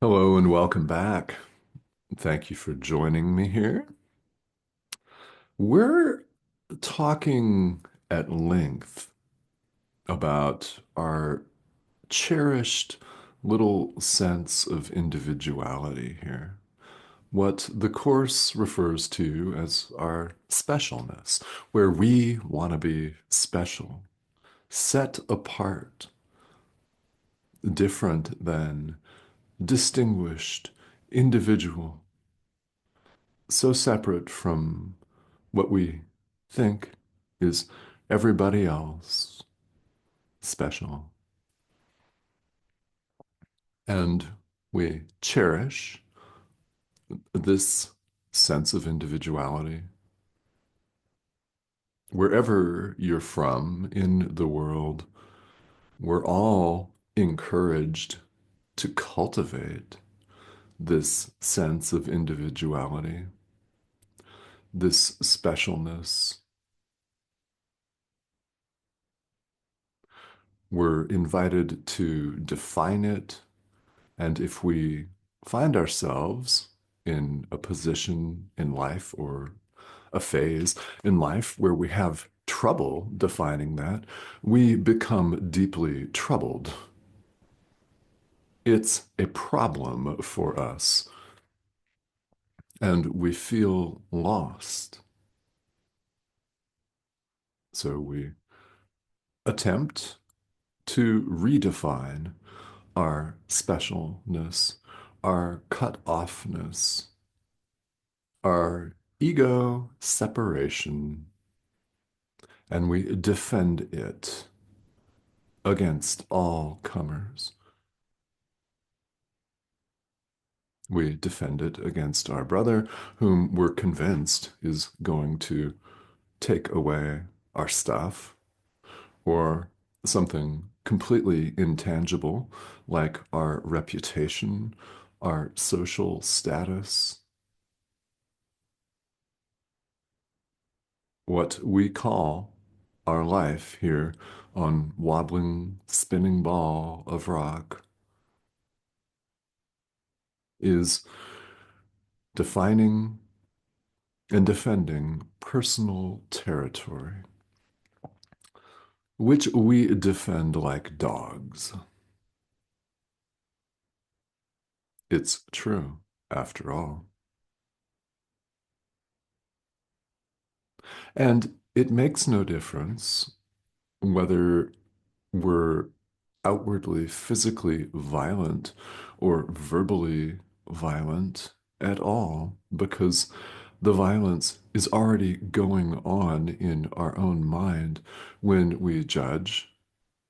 Hello and welcome back. Thank you for joining me here. We're talking at length about our cherished little sense of individuality here, what the Course refers to as our specialness, where we want to be special, set apart, different than, distinguished, individual, so separate from what we think is everybody else special. And we cherish this sense of individuality wherever you're from in the world. We're all encouraged to cultivate this sense of individuality, this specialness. We're invited to define it. And if we find ourselves in a position in life or a phase in life where we have trouble defining that, we become deeply troubled. It's a problem for us, and we feel lost. So we attempt to redefine our specialness, our cut offness, our ego separation, and we defend it against all comers. We defend it against our brother, whom we're convinced is going to take away our stuff, or something completely intangible like our reputation, our social status, what we call our life here on wobbling, spinning ball of rock is defining and defending personal territory, which we defend like dogs. It's true, after all. And it makes no difference whether we're outwardly physically violent or verbally violent at all, because the violence is already going on in our own mind when we judge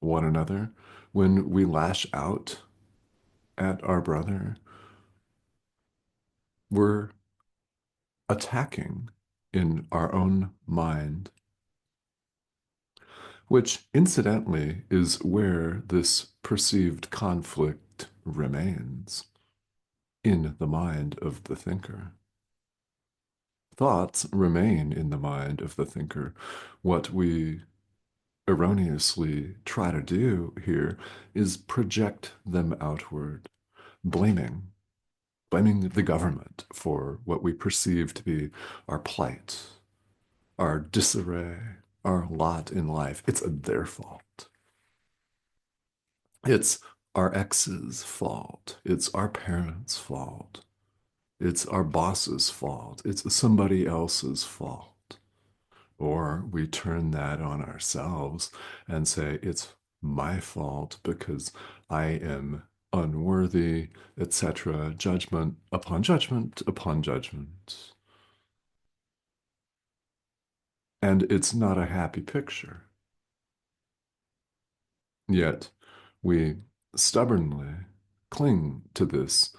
one another, when we lash out at our brother. We're attacking in our own mind, which incidentally is where this perceived conflict remains, in the mind of the thinker. Thoughts remain in the mind of the thinker. What we erroneously try to do here is project them outward, blaming, blaming the government for what we perceive to be our plight, our disarray, our lot in life. It's their fault. It's our ex's fault. It's our parents' fault. It's our boss's fault. It's somebody else's fault. Or we turn that on ourselves and say, it's my fault because I am unworthy, etc. Judgment upon judgment upon judgment. And it's not a happy picture. Yet we stubbornly cling to this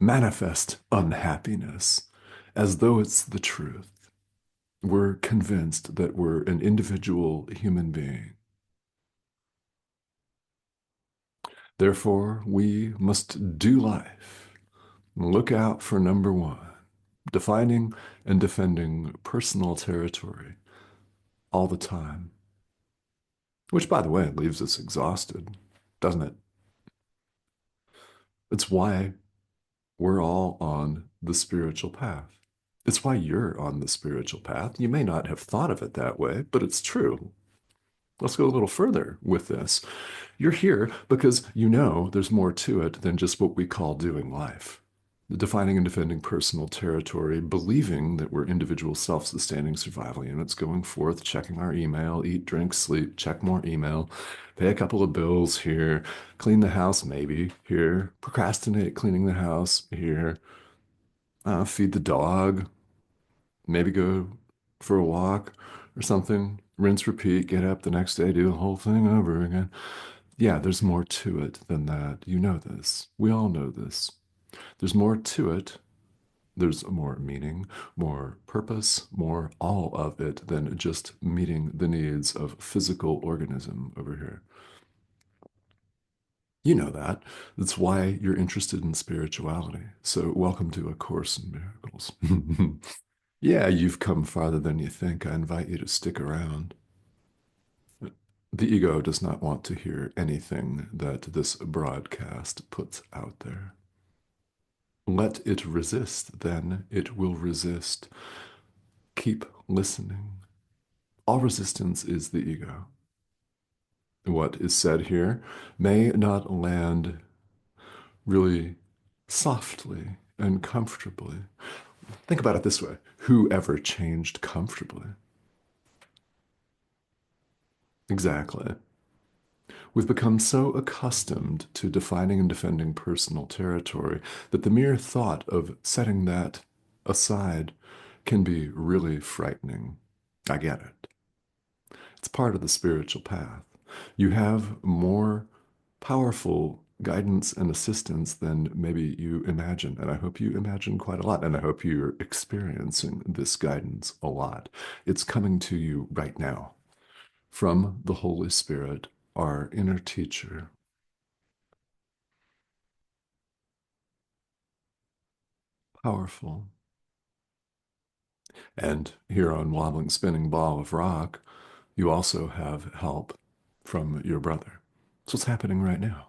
manifest unhappiness as though it's the truth. We're convinced that we're an individual human being. Therefore, we must do life. Look out for number one, defining and defending personal territory all the time, which, by the way, leaves us exhausted, doesn't it? It's why we're all on the spiritual path. It's why you're on the spiritual path. You may not have thought of it that way, but it's true. Let's go a little further with this. You're here because you know there's more to it than just what we call doing life. Defining and defending personal territory, believing that we're individual self sustaining survival units, going forth, checking our email, eat, drink, sleep, check more email, pay a couple of bills here, clean the house maybe here, procrastinate cleaning the house here, feed the dog, maybe go for a walk or something, rinse, repeat, get up the next day, do the whole thing over again. Yeah, there's more to it than that. You know this. We all know this. There's more to it. There's more meaning, more purpose, more all of it than just meeting the needs of physical organism over here. You know that. That's why you're interested in spirituality. So welcome to A Course in Miracles. Yeah, you've come farther than you think. I invite you to stick around. The ego does not want to hear anything that this broadcast puts out there. Let it resist, then it will resist. Keep listening. All resistance is the ego. What is said here may not land really softly and comfortably. Think about it this way. Who ever changed comfortably? Exactly. We've become so accustomed to defining and defending personal territory that the mere thought of setting that aside can be really frightening. I get it. It's part of the spiritual path. You have more powerful guidance and assistance than maybe you imagine. And I hope you imagine quite a lot. And I hope you're experiencing this guidance a lot. It's coming to you right now from the Holy Spirit, our inner teacher. Powerful. And here on Wobbling Spinning Ball of Rock, you also have help from your brother. So what's happening right now?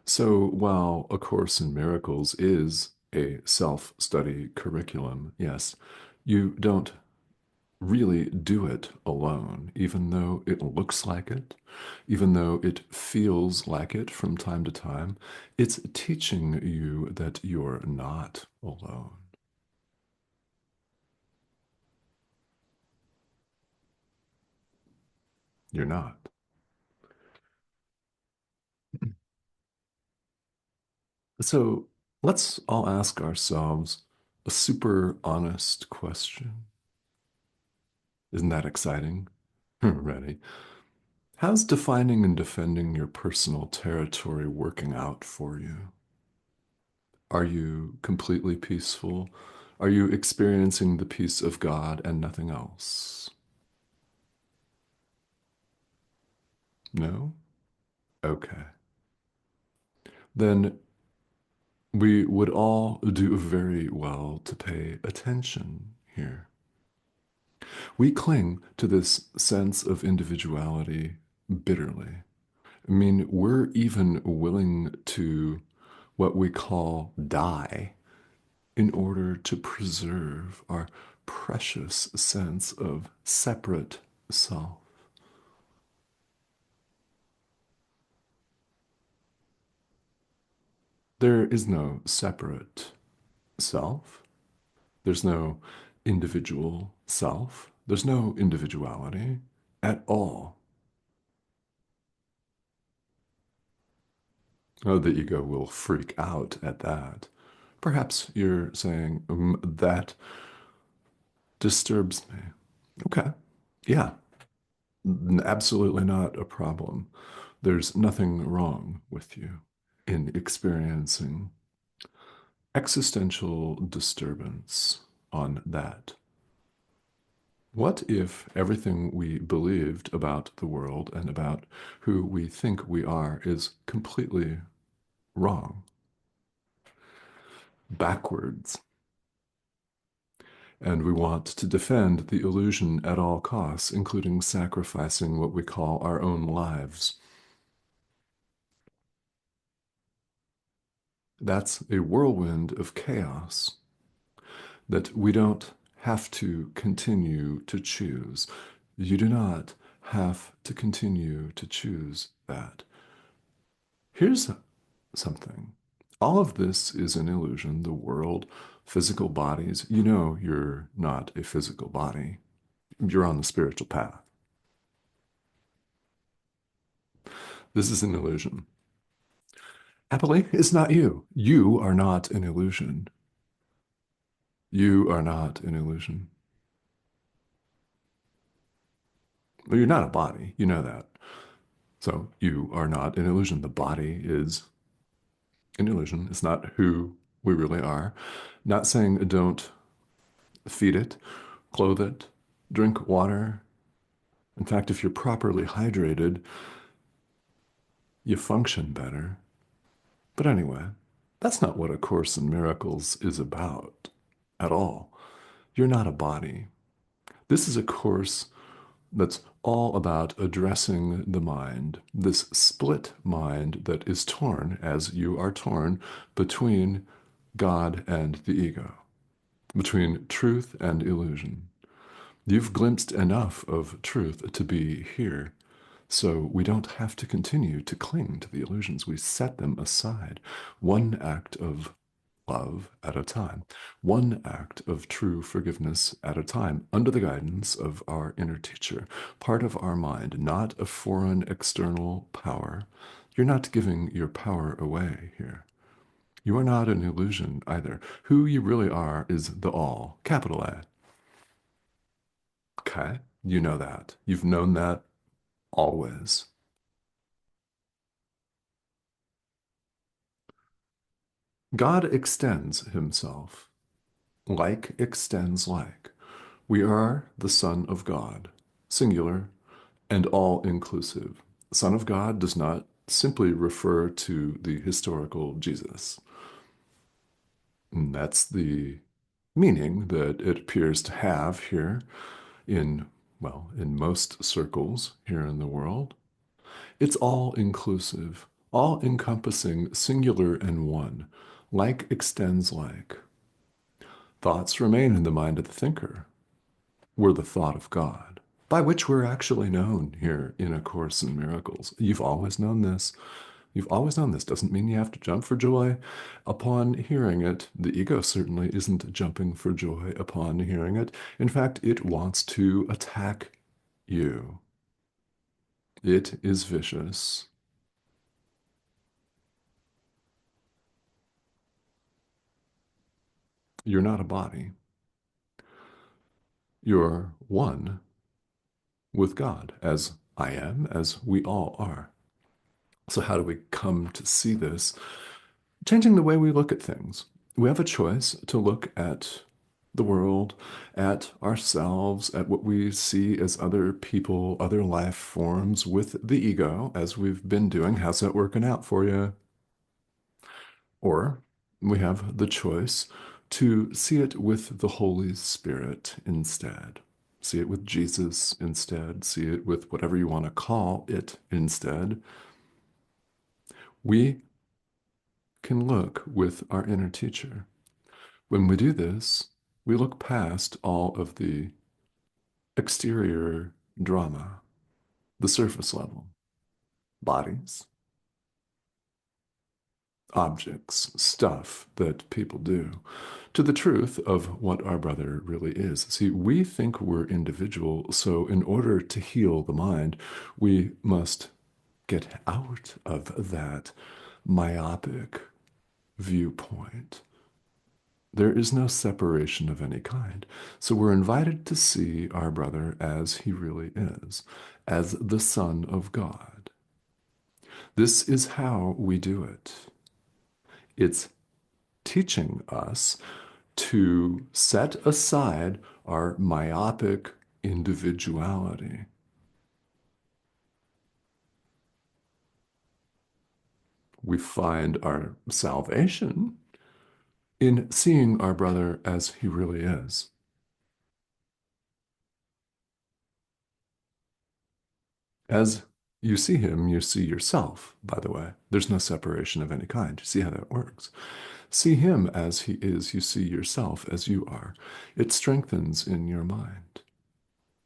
So while A Course in Miracles is a self-study curriculum, yes, you don't really do it alone, even though it looks like it, even though it feels like it from time to time. It's teaching you that you're not alone. You're not. So let's all ask ourselves a super honest question. Isn't that exciting? Ready? How's defining and defending your personal territory working out for you? Are you completely peaceful? Are you experiencing the peace of God and nothing else? No? Okay. Then we would all do very well to pay attention here. We cling to this sense of individuality bitterly. I mean, we're even willing to what we call die in order to preserve our precious sense of separate self. There is no separate self. There's no individual self. There's no individuality at all. Oh, the ego will freak out at that. Perhaps you're saying, that disturbs me. Okay. Yeah, absolutely not a problem. There's nothing wrong with you in experiencing existential disturbance on that. What if everything we believed about the world and about who we think we are is completely wrong, backwards, and we want to defend the illusion at all costs, including sacrificing what we call our own lives? That's a whirlwind of chaos that we don't have to continue to choose. You do not have to continue to choose that. Here's something. All of this is an illusion. The world, physical bodies. You know you're not a physical body. You're on the spiritual path. This is an illusion. Happily, it's not you. You are not an illusion. You are not an illusion. Well, you're not a body. You know that. So you are not an illusion. The body is an illusion. It's not who we really are. Not saying don't feed it, clothe it, drink water. In fact, if you're properly hydrated, you function better. But anyway, that's not what A Course in Miracles is about at all. You're not a body. This is a course that's all about addressing the mind, this split mind that is torn, as you are torn, between God and the ego, between truth and illusion. You've glimpsed enough of truth to be here, so we don't have to continue to cling to the illusions. We set them aside, one act of love at a time, one act of true forgiveness at a time, under the guidance of our inner teacher, part of our mind, not a foreign external power. You're not giving your power away here. You are not an illusion either. Who you really are is the all, capital A. Okay? You know that. You've known that always. God extends himself. Like extends like. We are the Son of God, singular and all inclusive. Son of God does not simply refer to the historical Jesus. And that's the meaning that it appears to have here in, well, in most circles here in the world. It's all inclusive, all encompassing, singular and one. Like extends like. Thoughts remain in the mind of the thinker. We're the thought of God, by which we're actually known here in A Course in Miracles. You've always known this. You've always known this. Doesn't mean you have to jump for joy upon hearing it. The ego certainly isn't jumping for joy upon hearing it. In fact, it wants to attack you. It is vicious. You're not a body. You're one with God, as I am, as we all are. So, how do we come to see this? Changing the way we look at things. We have a choice to look at the world, at ourselves, at what we see as other people, other life forms with the ego, as we've been doing. How's that working out for you? Or we have the choice to see it with the Holy Spirit instead. See it with Jesus instead. See it with whatever you want to call it instead. We can look with our inner teacher. When we do this, we look past all of the exterior drama, the surface level, bodies, objects, stuff that people do, to the truth of what our brother really is. See, we think we're individual, so in order to heal the mind, we must get out of that myopic viewpoint. There is no separation of any kind. So we're invited to see our brother as he really is, as the Son of God. This is how we do it. It's teaching us to set aside our myopic individuality. We find our salvation in seeing our brother as he really is. As You see him, you see yourself, by the way. There's no separation of any kind. You see how that works. See him as he is, you see yourself as you are. It strengthens in your mind.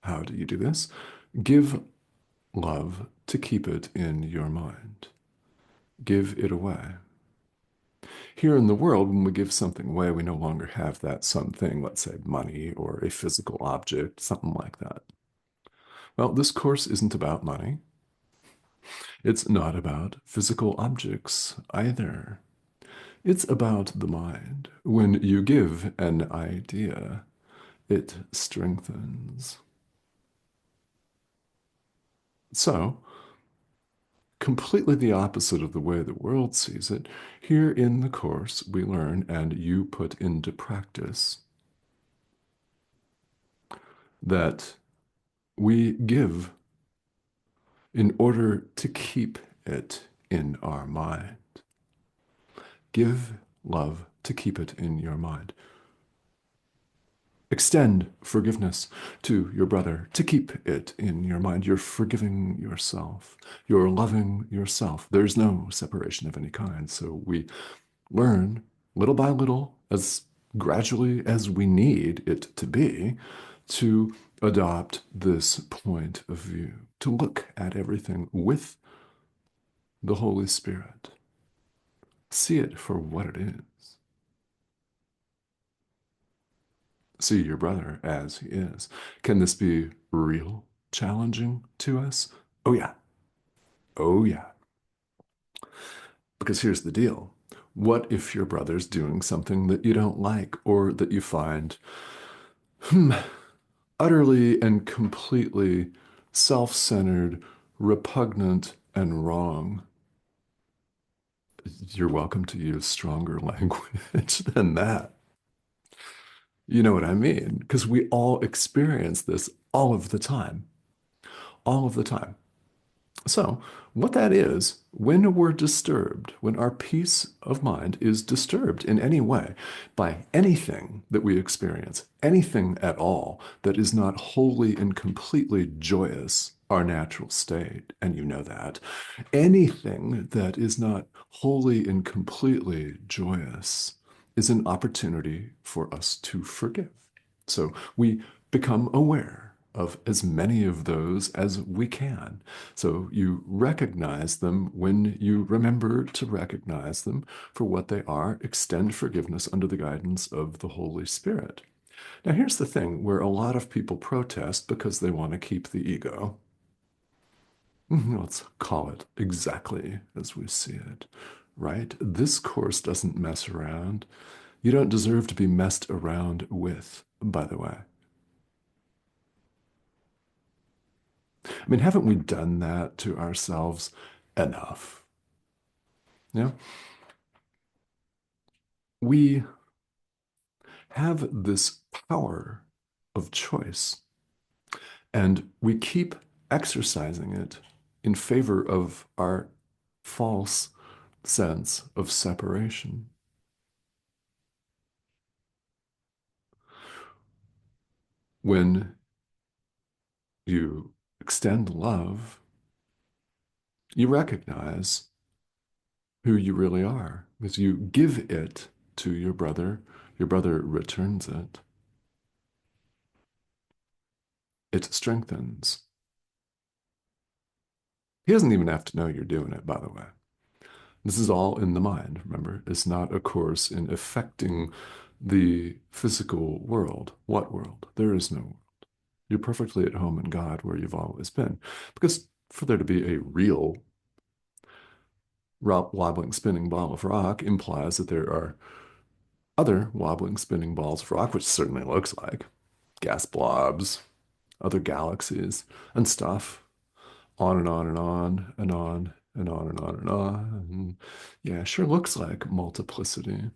How do you do this? Give love to keep it in your mind. Give it away. Here in the world, when we give something away, we no longer have that something, let's say money or a physical object, something like that. Well, this course isn't about money. It's not about physical objects either. It's about the mind. When you give an idea, it strengthens. So, completely the opposite of the way the world sees it, here in the course we learn and you put into practice that we give in order to keep it in our mind. Give love to keep it in your mind. Extend forgiveness to your brother to keep it in your mind. You're forgiving yourself. You're loving yourself. There's no separation of any kind. So we learn little by little, as gradually as we need it to be, to adopt this point of view, to look at everything with the Holy Spirit. See it for what it is. See your brother as he is. Can this be real challenging to us? Oh, yeah. Oh, yeah. Because here's the deal. What if your brother's doing something that you don't like or that you find utterly and completely self-centered, repugnant, and wrong? You're welcome to use stronger language than that. You know what I mean? Because we all experience this all of the time. All of the time. So, what that is, when we're disturbed, when our peace of mind is disturbed in any way by anything that we experience, anything at all that is not wholly and completely joyous, our natural state, and you know that, anything that is not wholly and completely joyous is an opportunity for us to forgive. So we become aware of as many of those as we can. So you recognize them when you remember to recognize them for what they are, extend forgiveness under the guidance of the Holy Spirit. Now, here's the thing where a lot of people protest because they want to keep the ego. Let's call it exactly as we see it, right? This course doesn't mess around. You don't deserve to be messed around with, by the way. I mean, haven't we done that to ourselves enough? Yeah. We have this power of choice, and we keep exercising it in favor of our false sense of separation. When you extend love, you recognize who you really are. As you give it to your brother returns it. It strengthens. He doesn't even have to know you're doing it, by the way. This is all in the mind, remember? It's not a course in affecting the physical world. What world? There is no world. You're perfectly at home in God where you've always been. Because for there to be a real wobbling, spinning ball of rock implies that there are other wobbling, spinning balls of rock, which certainly looks like gas blobs, other galaxies, and stuff. On and on and on and on and on and on and on. And yeah, sure looks like multiplicity.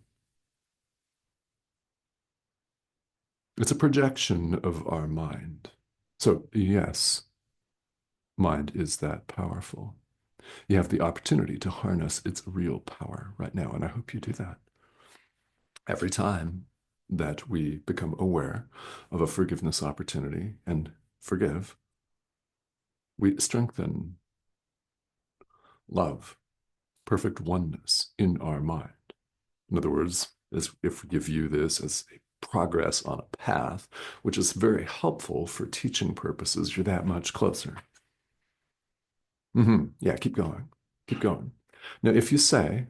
It's a projection of our mind. So, yes, mind is that powerful. You have the opportunity to harness its real power right now, and I hope you do that. Every time that we become aware of a forgiveness opportunity and forgive, we strengthen love, perfect oneness in our mind. In other words, as if we view this as a progress on a path, which is very helpful for teaching purposes, you're that much closer. Yeah, keep going. Keep going. Now, if you say,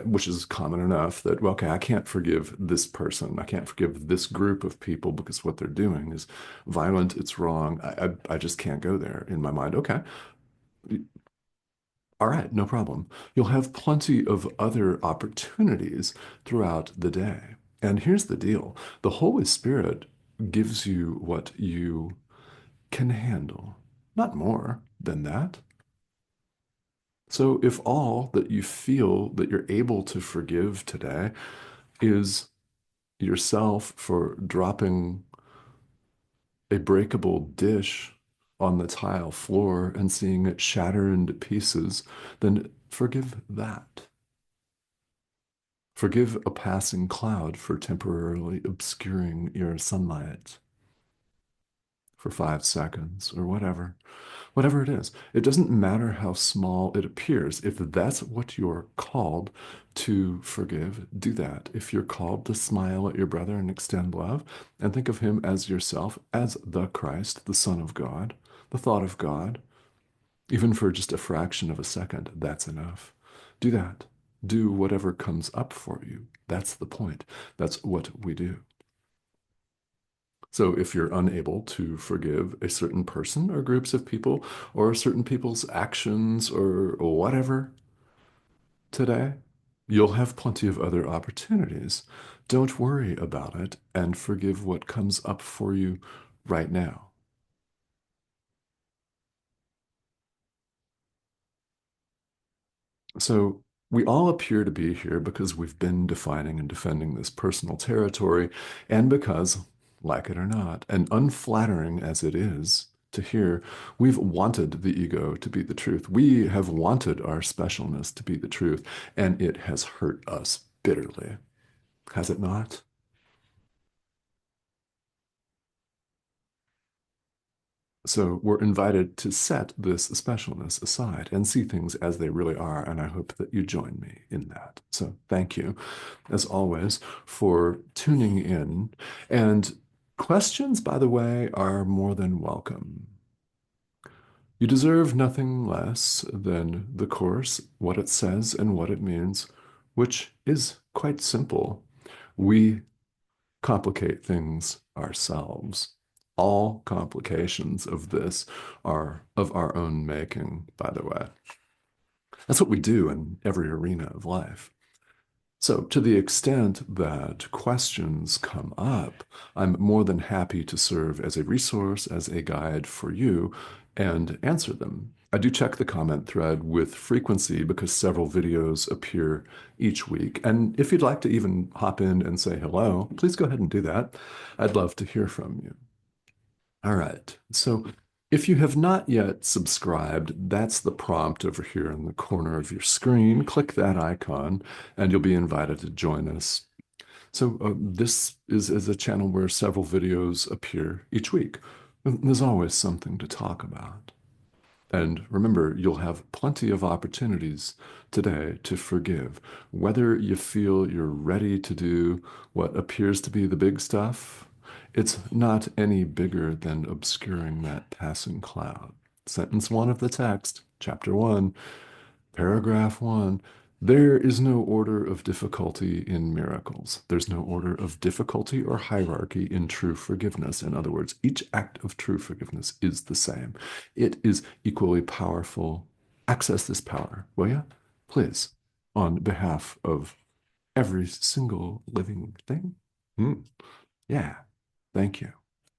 which is common enough, that, well, okay, I can't forgive this person. I can't forgive this group of people because what they're doing is violent. It's wrong. I just can't go there in my mind. Okay. All right, no problem. You'll have plenty of other opportunities throughout the day. And here's the deal. The Holy Spirit gives you what you can handle, not more than that. So if all that you feel that you're able to forgive today is yourself for dropping a breakable dish on the tile floor and seeing it shatter into pieces, then forgive that. Forgive a passing cloud for temporarily obscuring your sunlight for 5 seconds or whatever. Whatever it is, it doesn't matter how small it appears. If that's what you're called to forgive, do that. If you're called to smile at your brother and extend love and think of him as yourself, as the Christ, the Son of God, the thought of God, even for just a fraction of a second, that's enough. Do that. Do whatever comes up for you. That's the point. That's what we do. So if you're unable to forgive a certain person or groups of people or certain people's actions or whatever today, you'll have plenty of other opportunities. Don't worry about it and forgive what comes up for you right now. So we all appear to be here because we've been defining and defending this personal territory, and because, like it or not, and unflattering as it is to hear, we've wanted the ego to be the truth. We have wanted our specialness to be the truth, and it has hurt us bitterly. Has it not? So we're invited to set this specialness aside and see things as they really are. And I hope that you join me in that. So thank you, as always, for tuning in. And questions, by the way, are more than welcome. You deserve nothing less than the Course, what it says and what it means, which is quite simple. We complicate things ourselves. All complications of this are of our own making, by the way. That's what we do in every arena of life. So, to the extent that questions come up, I'm more than happy to serve as a resource, as a guide for you, and answer them. I do check the comment thread with frequency because several videos appear each week. And if you'd like to even hop in and say hello, please go ahead and do that. I'd love to hear from you. All right. So if you have not yet subscribed, that's the prompt over here in the corner of your screen. Click that icon and you'll be invited to join us. So this is a channel where several videos appear each week. There's always something to talk about. And remember, you'll have plenty of opportunities today to forgive, whether you feel you're ready to do what appears to be the big stuff. It's not any bigger than obscuring that passing cloud. Sentence one of the text, chapter one, paragraph one. There is no order of difficulty in miracles. There's no order of difficulty or hierarchy in true forgiveness. In other words, each act of true forgiveness is the same. It is equally powerful. Access this power, will you? Please, on behalf of every single living thing. Hmm. Yeah, thank you.